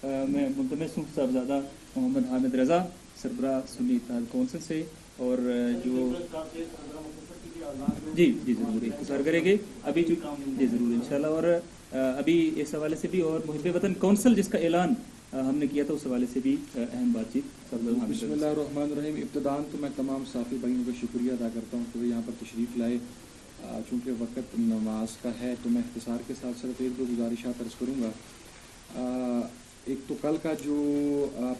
میں ملتمس ہوں صاحبزادہ محمد حامد رضا سربراہ سنی اتحاد کونسل سے، اور جو جی ضرور اختصار کریں گے ابھی جی ضرور انشاءاللہ، اور ابھی اس حوالے سے بھی، اور محب وطن کونسل جس کا اعلان ہم نے کیا تھا اس حوالے سے بھی اہم بات چیت۔ بسم اللہ الرحمن الرحیم۔ ابتداً تو میں تمام صحافی بھائیوں کا شکریہ ادا کرتا ہوں کہ وہ یہاں پر تشریف لائے۔ چونکہ وقت نماز کا ہے تو میں اختصار کے ساتھ صرف ایک دو گزارشات عرض کروں گا۔ ایک تو کل کا جو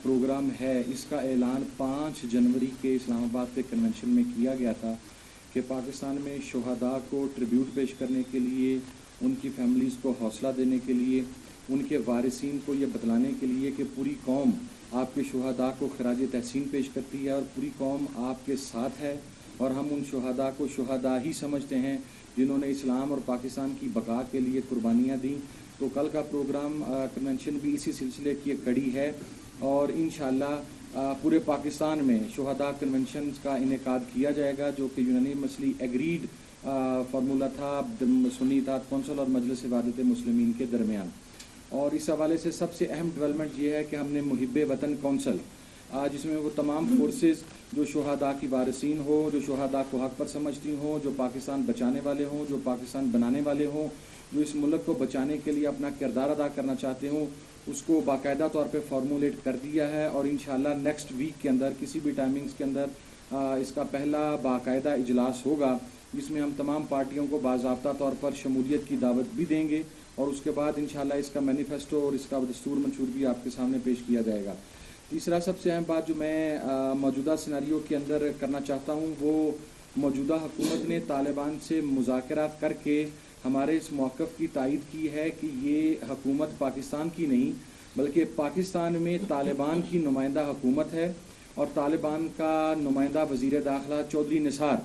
پروگرام ہے اس کا اعلان 5 جنوری کے اسلام آباد کے کنونشن میں کیا گیا تھا کہ پاکستان میں شہداء کو ٹریبیوٹ پیش کرنے کے لیے، ان کی فیملیز کو حوصلہ دینے کے لیے، ان کے وارثین کو یہ بتلانے کے لیے کہ پوری قوم آپ کے شہداء کو خراج تحسین پیش کرتی ہے اور پوری قوم آپ کے ساتھ ہے، اور ہم ان شہداء کو شہداء ہی سمجھتے ہیں جنہوں نے اسلام اور پاکستان کی بقا کے لیے قربانیاں دیں۔ تو کل کا پروگرام کنونشن بھی اسی سلسلے کی ایک کڑی ہے، اور انشاءاللہ پورے پاکستان میں شہداء کنونشن کا انعقاد کیا جائے گا، جو کہ یونانیمسلی ایگریڈ فارمولہ تھا سنی اتحاد کونسل اور مجلس وحدت مسلمین کے درمیان۔ اور اس حوالے سے سب سے اہم ڈیولپمنٹ یہ ہے کہ ہم نے محب وطن کونسل، جس میں وہ تمام فورسز جو شہداء کی وارثین ہوں، جو شہداء کو حق پر سمجھتی ہوں، جو پاکستان بچانے والے ہوں، جو پاکستان بنانے والے ہوں، جو اس ملک کو بچانے کے لیے اپنا کردار ادا کرنا چاہتے ہوں، اس کو باقاعدہ طور پہ فارمولیٹ کر دیا ہے، اور انشاءاللہ نیکسٹ ویک کے اندر کسی بھی ٹائمنگز کے اندر اس کا پہلا باقاعدہ اجلاس ہوگا، جس میں ہم تمام پارٹیوں کو باضابطہ طور پر شمولیت کی دعوت بھی دیں گے، اور اس کے بعد انشاءاللہ اس کا مینیفیسٹو اور اس کا دستور منشور بھی آپ کے سامنے پیش کیا جائے گا۔ تیسرا سب سے اہم بات جو میں موجودہ سیناریو کے اندر کرنا چاہتا ہوں، وہ موجودہ حکومت نے طالبان سے مذاکرات کر کے ہمارے اس موقف کی تائید کی ہے کہ یہ حکومت پاکستان کی نہیں بلکہ پاکستان میں طالبان کی نمائندہ حکومت ہے، اور طالبان کا نمائندہ وزیر داخلہ چودھری نثار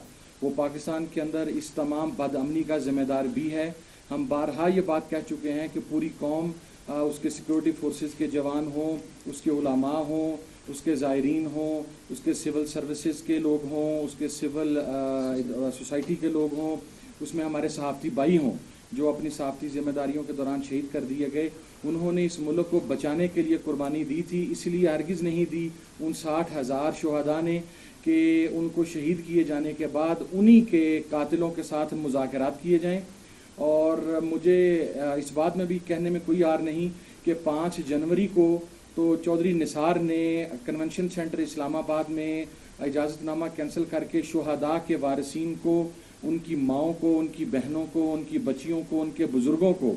وہ پاکستان کے اندر اس تمام بد امنی کا ذمہ دار بھی ہے۔ ہم بارہا یہ بات کہہ چکے ہیں کہ پوری قوم، اس کے سیکورٹی فورسز کے جوان ہوں، اس کے علماء ہوں، اس کے زائرین ہوں، اس کے سول سروسز کے لوگ ہوں، اس کے سول سوسائٹی کے لوگ ہوں، اس میں ہمارے صحافتی بھائی ہوں جو اپنی صحافتی ذمہ داریوں کے دوران شہید کر دیے گئے، انہوں نے اس ملک کو بچانے کے لیے قربانی دی تھی، اس لیے ہرگز نہیں دی ان 60,000 شہداء نے کہ ان کو شہید کیے جانے کے بعد انہی کے قاتلوں کے ساتھ مذاکرات کیے جائیں۔ اور مجھے اس بات میں بھی کہنے میں کوئی عار نہیں کہ 5 جنوری کو تو چودھری نثار نے کنونشن سینٹر اسلام آباد میں اجازت نامہ کینسل کر کے شہداء کے وارثین کو، ان کی ماؤں کو، ان کی بہنوں کو، ان کی بچیوں کو، ان کے بزرگوں کو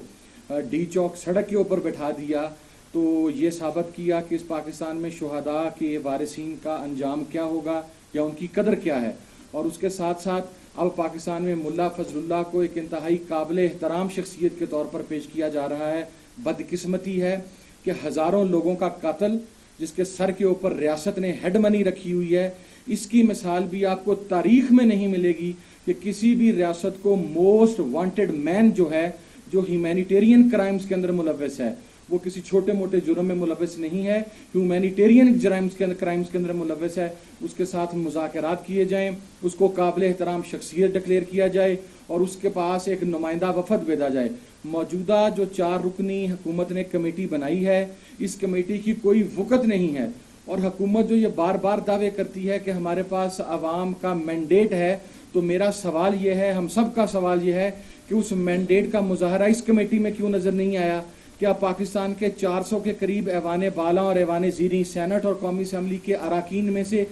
ڈی چوک سڑک کے اوپر بٹھا دیا۔ تو یہ ثابت کیا کہ اس پاکستان میں شہداء کے وارثین کا انجام کیا ہوگا یا ان کی قدر کیا ہے۔ اور اس کے ساتھ ساتھ اب پاکستان میں ملا فضل اللہ کو ایک انتہائی قابل احترام شخصیت کے طور پر پیش کیا جا رہا ہے۔ بدقسمتی ہے کہ ہزاروں لوگوں کا قاتل جس کے سر کے اوپر ریاست نے ہیڈ منی رکھی ہوئی ہے، اس کی مثال بھی آپ کو تاریخ میں نہیں ملے گی کہ کسی بھی ریاست کو موسٹ وانٹڈ مین جو ہے، جو ہیومینیٹیرین کرائمز کے اندر ملوث ہے، وہ کسی چھوٹے موٹے جرم میں ملوث نہیں ہے، ہیومینیٹیرین کرائمز کے اندر ملوث ہے، اس کے ساتھ مذاکرات کیے جائیں، اس کو قابل احترام شخصیت ڈکلیئر کیا جائے اور اس کے پاس ایک نمائندہ وفد بھیجا جائے۔ موجودہ جو 4 رکنی حکومت نے کمیٹی بنائی ہے، اس کمیٹی کی کوئی وقت نہیں ہے، اور حکومت جو یہ بار بار دعوے کرتی ہے کہ ہمارے پاس عوام کا مینڈیٹ ہے، تو میرا سوال یہ ہے، ہم سب کا سوال یہ ہے کہ اس مینڈیٹ کا مظاہرہ اس کمیٹی میں کیوں نظر نہیں آیا؟ کیا پاکستان کے 400 کے قریب ایوان بالا اور ایوان زیریں سینٹ اور قومی اسمبلی کے اراکین میں سے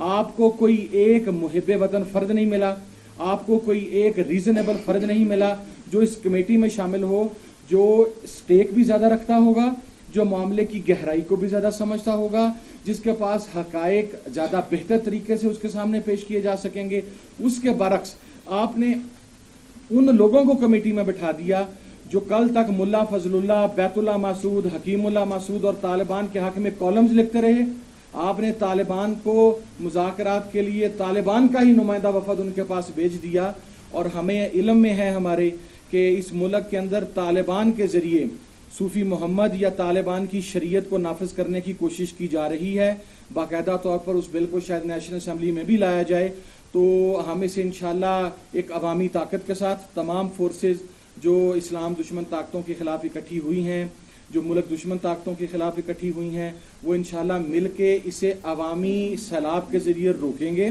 آپ کو کوئی ایک محب وطن فرد نہیں ملا؟ آپ کو کوئی ایک ریزنیبل فرد نہیں ملا جو اس کمیٹی میں شامل ہو، جو سٹیک بھی زیادہ رکھتا ہوگا، جو معاملے کی گہرائی کو بھی زیادہ سمجھتا ہوگا، جس کے پاس حقائق زیادہ بہتر طریقے سے اس کے سامنے پیش کیے جا سکیں گے؟ اس کے برعکس آپ نے ان لوگوں کو کمیٹی میں بٹھا دیا جو کل تک ملا فضل اللہ، بیت اللہ مسعود، حکیم اللہ مسعود اور طالبان کے حق میں کالمز لکھتے رہے۔ آپ نے طالبان کو مذاکرات کے لیے طالبان کا ہی نمائندہ وفد ان کے پاس بھیج دیا، اور ہمیں علم میں ہے ہمارے کہ اس ملک کے اندر طالبان کے ذریعے صوفی محمد یا طالبان کی شریعت کو نافذ کرنے کی کوشش کی جا رہی ہے۔ باقاعدہ طور پر اس بل کو شاید نیشنل اسمبلی میں بھی لایا جائے، تو ہم اسے انشاءاللہ ایک عوامی طاقت کے ساتھ تمام فورسز جو اسلام دشمن طاقتوں کے خلاف اکٹھی ہوئی ہیں، جو ملک دشمن طاقتوں کے خلاف اکٹھی ہوئی ہیں وہ انشاءاللہ مل کے اسے عوامی سیلاب کے ذریعے روکیں گے،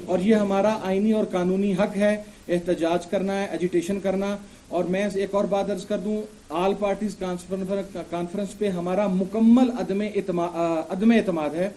اور یہ ہمارا آئینی اور قانونی حق ہے احتجاج کرنا ہے، ایجیٹیشن کرنا. اور میں ایک اور بات عرض کر دوں، آل پارٹیز کانفرنس پہ ہمارا مکمل عدم اعتماد ہے.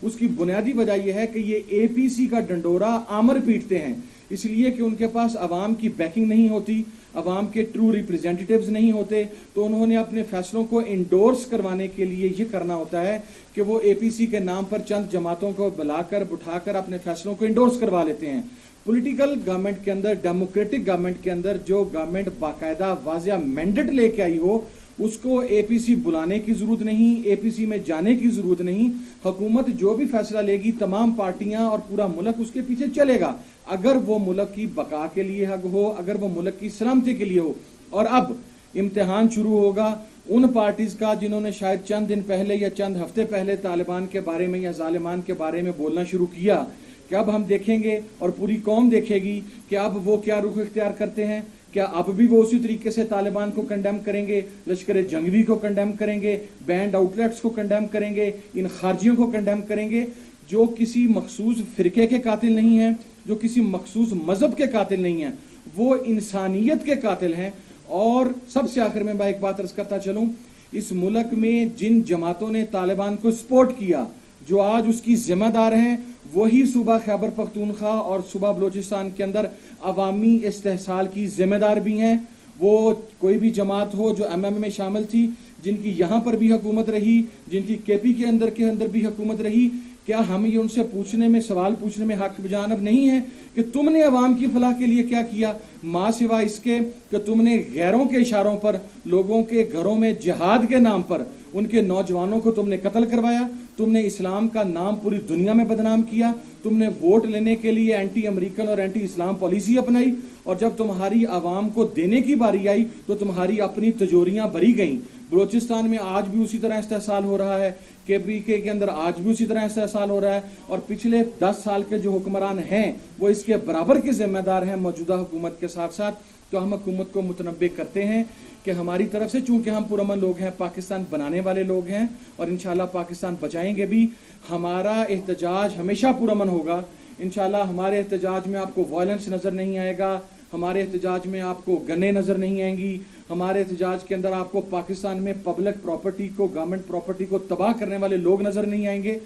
اس کی بنیادی وجہ یہ ہے کہ یہ اے پی سی کا ڈنڈورا آمر پیٹتے ہیں، اس لیے کہ ان کے پاس عوام کی بیکنگ نہیں ہوتی، عوام کے ٹرو ریپریزنٹیٹیوز نہیں ہوتے، تو انہوں نے اپنے فیصلوں کو انڈورس کروانے کے لیے یہ کرنا ہوتا ہے کہ وہ اے پی سی کے نام پر چند جماعتوں کو بلا کر بٹھا کر اپنے فیصلوں کو انڈورس کروا لیتے ہیں. پولیٹیکل گورنمنٹ کے اندر، ڈیموکریٹک گورنمنٹ کے اندر جو گورنمنٹ باقاعدہ واضح مینڈیٹ لے کے آئی ہو، اس کو اے پی سی بلانے کی ضرورت نہیں، اے پی سی میں جانے کی ضرورت نہیں. حکومت جو بھی فیصلہ لے گی تمام پارٹیاں اور پورا ملک اس کے پیچھے چلے گا، اگر وہ ملک کی بقا کے لیے حق ہو، اگر وہ ملک کی سلامتی کے لیے ہو. اور اب امتحان شروع ہوگا ان پارٹیز کا جنہوں نے شاید چند دن پہلے یا چند ہفتے پہلے طالبان کے بارے میں یا ظالمان کے بارے میں بولنا شروع کیا، کہ اب ہم دیکھیں گے اور پوری قوم دیکھے گی کہ اب وہ کیا رخ اختیار کرتے ہیں. کیا اب بھی وہ اسی طریقے سے طالبان کو کنڈیم کریں گے، لشکر جنگوی کو کنڈیم کریں گے، بینڈ آؤٹ لیٹس کو کنڈیم کریں گے، ان خارجیوں کو کنڈیم کریں گے جو کسی مخصوص فرقے کے قاتل نہیں ہیں، جو کسی مخصوص مذہب کے قاتل نہیں ہیں، وہ انسانیت کے قاتل ہیں. اور سب سے آخر میں ایک بات عرض کرتا چلوں، اس ملک میں جن جماعتوں نے طالبان کو سپورٹ کیا، جو آج اس کی ذمہ دار ہیں، وہی صوبہ خیبر پختونخوا اور صوبہ بلوچستان کے اندر عوامی استحصال کی ذمہ دار بھی ہیں. وہ کوئی بھی جماعت ہو جو ایم ایم میں شامل تھی، جن کی یہاں پر بھی حکومت رہی، جن کی کے پی کے اندر بھی حکومت رہی، کیا ہم یہ ان سے سوال پوچھنے میں حق بجانب نہیں ہے کہ تم نے عوام کی فلاح کے لیے کیا کیا، ماں سوا اس کے کہ تم نے غیروں کے اشاروں پر لوگوں کے گھروں میں جہاد کے نام پر ان کے نوجوانوں کو تم نے قتل کروایا، تم نے اسلام کا نام پوری دنیا میں بدنام کیا، تم نے ووٹ لینے کے لیے اینٹی امریکن اور اینٹی اسلام پالیسی اپنائی، اور جب تمہاری عوام کو دینے کی باری آئی تو تمہاری اپنی تجوریاں بری گئیں. بلوچستان میں آج بھی اسی طرح استحصال ہو رہا ہے، کے پی کے اندر آج بھی اسی طرح استحصال ہو رہا ہے، اور پچھلے 10 سال کے جو حکمران ہیں وہ اس کے برابر کے ذمہ دار ہیں موجودہ حکومت کے ساتھ ساتھ. تو ہم حکومت کو متنبہ کرتے ہیں کہ ہماری طرف سے، چونکہ ہم پرامن لوگ ہیں، پاکستان بنانے والے لوگ ہیں اور انشاءاللہ پاکستان بچائیں گے بھی، ہمارا احتجاج ہمیشہ پرامن ہوگا. انشاءاللہ ہمارے احتجاج میں آپ کو وائلنس نظر نہیں آئے گا، ہمارے احتجاج میں آپ کو گنیں نظر نہیں آئیں گی، ہمارے احتجاج کے اندر آپ کو پاکستان میں پبلک پراپرٹی کو، گورنمنٹ پراپرٹی کو تباہ کرنے والے لوگ نظر نہیں آئیں گے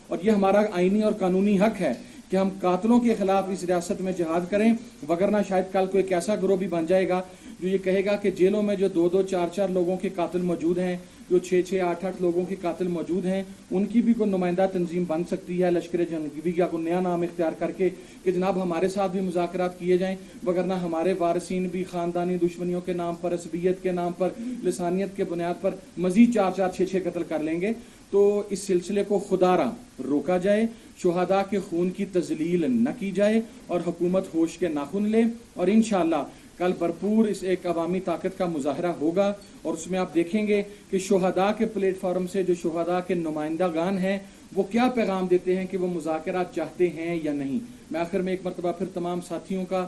اور یہ ہمارا آئینی اور قانونی حق ہے کہ ہم قاتلوں کے خلاف اس ریاست میں جہاد کریں. وگرنہ شاید کل کو ایک ایسا گروہ بھی بن جائے گا جو یہ کہے گا کہ جیلوں میں جو 2-2 4-4 لوگوں کے قاتل موجود ہیں، جو 6-6 8-8 لوگوں کے قاتل موجود ہیں، ان کی بھی کوئی نمائندہ تنظیم بن سکتی ہے لشکر جنگی یا کوئی نیا نام اختیار کر کے کہ جناب ہمارے ساتھ بھی مذاکرات کیے جائیں. وگرنہ ہمارے وارثین بھی خاندانی دشمنیوں کے نام پر، عصبیت کے نام پر، لسانیت کے بنیاد پر مزید 4-4 6-6 قتل کر لیں گے. تو اس سلسلے کو خدارا روکا جائے، شہداء کے خون کی تذلیل نہ کی جائے اور حکومت ہوش کے ناخن لے. اور انشاءاللہ کل بھرپور اس ایک عوامی طاقت کا مظاہرہ ہوگا اور اس میں آپ دیکھیں گے کہ شہداء کے پلیٹ فارم سے جو شہداء کے نمائندگان ہیں وہ کیا پیغام دیتے ہیں کہ وہ مذاکرات چاہتے ہیں یا نہیں. میں آخر میں ایک مرتبہ پھر تمام ساتھیوں کا،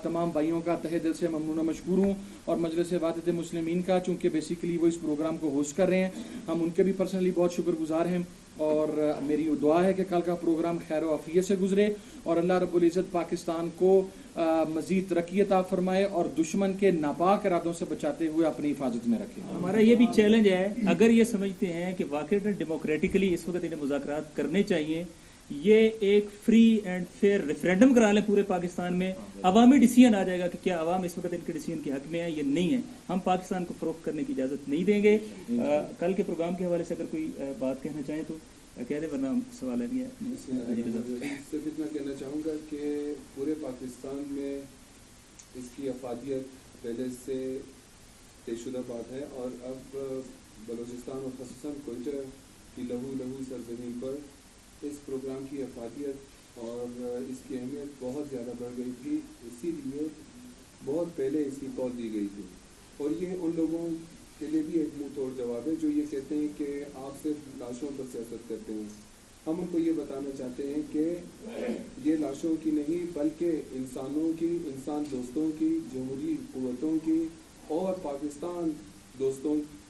تمام بھائیوں کا تہہ دل سے ممنون و مشکور ہوں، اور مجلس وحدت مسلمین کا، چونکہ بیسیکلی وہ اس پروگرام کو ہوسٹ کر رہے ہیں، ہم ان کے بھی پرسنلی بہت شکر گزار ہیں. اور میری دعا ہے کہ کل کا پروگرام خیر و عافیت سے گزرے اور اللہ رب العزت پاکستان کو مزید ترقی عطا فرمائے اور دشمن کے ناپاک ارادوں سے بچاتے ہوئے اپنی حفاظت میں رکھے. ہمارا یہ بھی چیلنج ہے، اگر یہ سمجھتے ہیں کہ واقعی ڈیموکریٹکلی اس وقت انہیں مذاکرات کرنے چاہیے، یہ ایک فری اینڈ فیئر ریفرینڈم کرا لیں پورے پاکستان میں، عوامی ڈیسیژن آ جائے گا کہ کیا عوام اس وقت ان کے ڈیسیژن کے حق میں ہے یا نہیں ہے. ہم پاکستان کو فروخت کرنے کی اجازت نہیں دیں گے. کل کے پروگرام کے حوالے سے اگر کوئی بات کہنا چاہیں تو کہہ دیں، ورنہ سوال ہے نہیں. صرف اتنا کہنا چاہوں گا کہ پورے پاکستان میں اس کی افادیت پہلے سے طے شدہ بات ہے، اور اب بلوچستان اور خصوصاً کوئٹہ کی لہو سرزمین پر اس پروگرام کی افادیت اور اس کی اہمیت بہت زیادہ بڑھ گئی تھی. اسی لیے بہت پہلے اس کی کال دی گئی تھی، اور یہ ان لوگوں کے لیے بھی ایک منہ توڑ جواب ہے جو یہ کہتے ہیں کہ آپ صرف لاشوں پر سیاست کرتے ہیں. ہم ان کو یہ بتانا چاہتے ہیں کہ یہ لاشوں کی نہیں بلکہ انسانوں کی، انسان دوستوں کی، جمہوری قوتوں کی اور پاکستان دوستوں